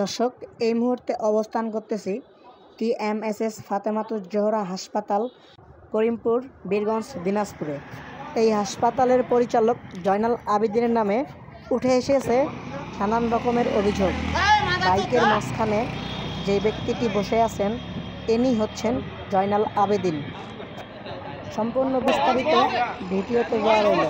দর্শক, এই মুহূর্তে অবস্থান করতেছি TMSS ফাতেমাতুজ জোহরা হাসপাতাল, করিমপুর, বীরগঞ্জ, দিনাজপুরে। এই হাসপাতালের পরিচালক জয়নাল আবেদিনের নামে উঠে এসেছে নানান রকমের অভিযোগ। বাইকের মাঝখানে যে ব্যক্তিটি বসে আছেন ইনি হচ্ছেন জয়নাল আবেদিন। সম্পূর্ণ বিস্তারিত ভিডিওতে দেওয়া রইল।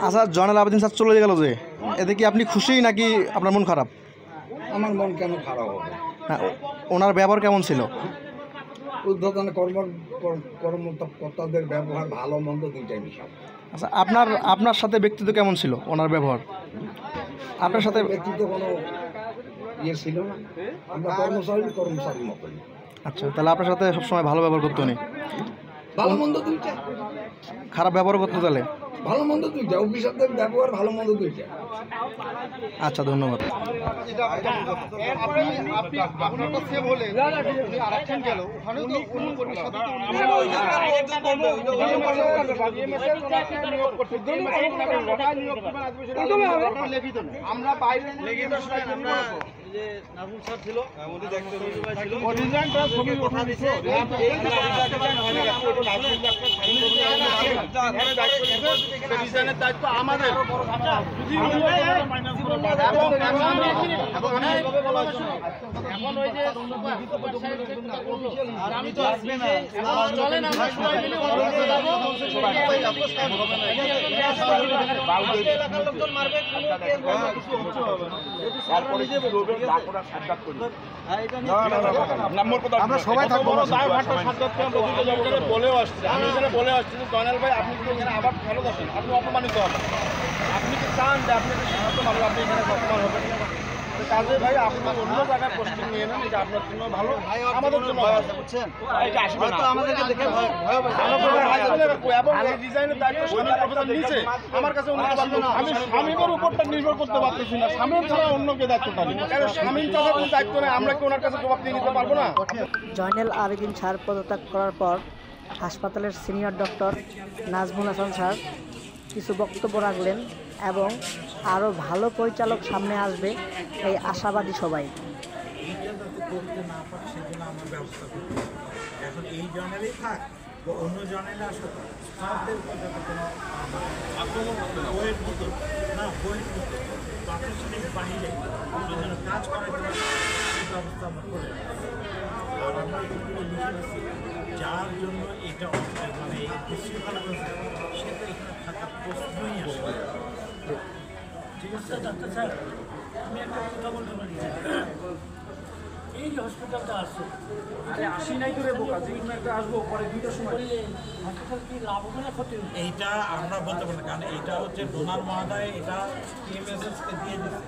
আচ্ছা, জয়নাল আবেদিন স্যার চলে গেল যে, এতে কি আপনি খুশি নাকি আপনার মন খারাপ? আমার মন কেন খারাপ হবে? হ্যাঁ, ওনার ব্যবহার কেমন ছিল? উদ্বোধন কর্মকর্তাদের ব্যবহার ভালো মন্দ দুইটাই বিষয়। আচ্ছা, আপনার সাথে ব্যক্তিত্ব কেমন ছিল ওনার ব্যবহার? আপনার সাথে ব্যক্তিত্ব কোনো ইয়ে ছিল না, আমরা কর্মচারীর মতন। আচ্ছা, তাহলে আপনার সাথে সবসময় ভালো ব্যবহার করতো উনি? ভালো মন্দ দুইটা। খারাপ ব্যবহার করতো তাহলে? ভালো মন্দ দুইটা, অফিসারদের ব্যবহার ভালো মন্দ দুইটা। আচ্ছা, ধন্যবাদ। আমরা বাইরে যে নাজমুল স্যার ছিল, দায়িত্ব আমাদের। এখন ওই যে আমি তো চলেন আমরা সবাই মিলে এলাকার লোকজন মারবে, আমরা সবাই থাকবো, বলেও আসছি, আমি এখানে বলে আসছি যে জয়নাল ভাই আপনি কিন্তু এখানে আবার ফেরত আসেন, আপনি অপমানিত হবেন। আপনি কি চান যে আপনি সাহায্য মানুষ আপনি এখানে অপমান হবেন? কাজে ভাই আপনি অন্য জায়গায় পোস্টিং নিয়ে নেন, এটা আপনার জন্য ভালো, আমাদের জন্য ভয় আছে, বুঝছেন? এটা আসবে না, আমাদেরকে দেখে ভয় এবং এই ডিজাইনের দায়িত্ব স্বামী প্রফেসর নিচে আমার কাছে অন্য পারবে না। আমি স্বামীর উপরটা নির্ভর করতে পারতেছি না, স্বামীর ছাড়া অন্য কে দায়িত্ব পারি, কারণ স্বামীর ছাড়া কোনো দায়িত্ব নেই, আমরা কি ওনার কাছে প্রভাব নিয়ে নিতে পারবো না? জয়নাল আবেদিন স্যার পদত্যাগ করার পর হাসপাতালের senior doctor Nazmul Hasan sir কিছু বক্তব্য রাখলেন এবং আরও ভালো পরিচালক সামনে আসবে এই আশাবাদী সবাই। করতে না পারে সেজন্য আমার ব্যবস্থা করতে হবে। এখন এই জয়নালেই থাক বা অন্য জয়নালে আসলে স্টাফদের যাতে কোনো বইয়ের মতো না, বইয়ের মতো প্রাতিষ্ঠানিক বাহিরে যেন কাজ করাতে পারে সেই ব্যবস্থা আমরা করে। আর আমরা এগুলো লিখে দিচ্ছি যার জন্য এটা মানে এই বিশৃঙ্খলা করেছে সেটা এখানে থাকার প্রশ্নই আসে। ঠিক আছে ডাক্তার স্যার, আমি একটা কথা বলতে পারি, এই যে হসপিটালটা আসছে, আরে আসি নাই তো রে বোকা, যে কোনো একটা আসবো পরে 2টার সময়, হসপিটাল কি লাভ হবে না ক্ষতি? এইটা আমরা বলতে পারি না, কারণ এটা হচ্ছে ডোনার মহোদয় এটা TMSS-কে দিয়ে দিচ্ছে,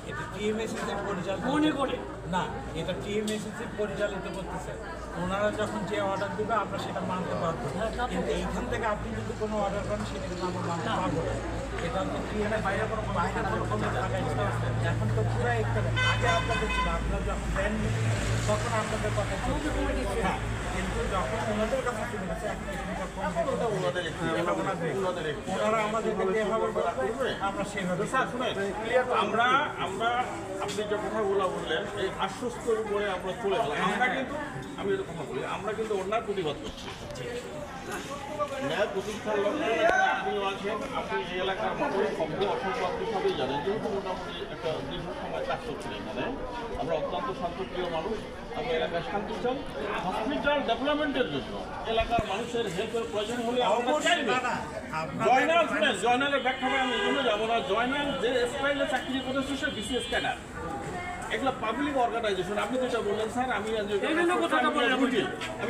এটা TMSS-এর পরিচালিত মনে করে না, এটা TMSS-এর পরিচালিত করতেছে। ওনারা যখন যে অর্ডার দেবে আমরা সেটা মানতে পারবো, কিন্তু এইখান থেকে আপনি যদি কোনো অর্ডার করেন সেটা কিন্তু আমরা মানতে পারবো না। এটা তো বাইরে কোনো থাকা এখন তো পুরো একটা আগে আপনাদের ছিল, আপনারা যখন দেননি তখন আপনাদের কথা চলছে, হ্যাঁ, কিন্তু যখন ওনাদের কাছে চলে গেছে এখন ওনারা আমাদেরকে যেভাবে আমরা সেভাবে আমরা আপনি যে কথাগুলো বললেন এই আশ্বস্তর উপরে আমরা চলে গেলাম। আমরা কিন্তু আমি এটা কথা বলি, আমরা কিন্তু অন্যায় প্রতিবাদ করছি, ন্যায় প্রতিষ্ঠার লক্ষ্যে আপনিও আছেন, আপনি এই এলাকার মানুষ শব্দ অসংখ্য আপনি সবই জানেন, যেহেতু মোটামুটি একটা দীর্ঘ সময় কাজ করছেন এখানে। আমরা অত্যন্ত শান্তপ্রিয় মানুষ, আমরা এলাকায় শান্তি চাই, হসপিটাল ডেভেলপমেন্টের জন্য এলাকার মানুষের হেল্পের প্রয়োজন হলে জয়নালের ব্যাখ্যা আমি এই জন্য যাবো না। জয়নাল যে স্টাইলে চাকরি করেছে সে BCS ক্যাডার, এগুলো পাবলিক অর্গানাইজেশন। আপনি যেটা বললেন স্যার, আমি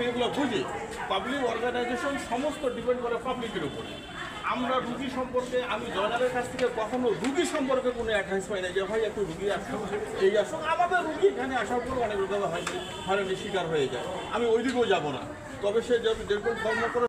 এগুলো বুঝি। পাবলিক অর্গানাইজেশন সমস্ত ডিপেন্ড করে পাবলিকের উপরে। আমরা রুগী সম্পর্কে, আমি জয়নালের কাছ থেকে কখনো রুগী সম্পর্কে কোনো অ্যাডভাইস পাই না যে ভাই একটু রুগী আসুন এই আসুন। আমাদের রুগী এখানে আসার পর অনেক রোগ হয়রানির শিকার হয়ে যায়, আমি ওই দিকেও যাবো না। তবে সে যেরকম কর্ম করে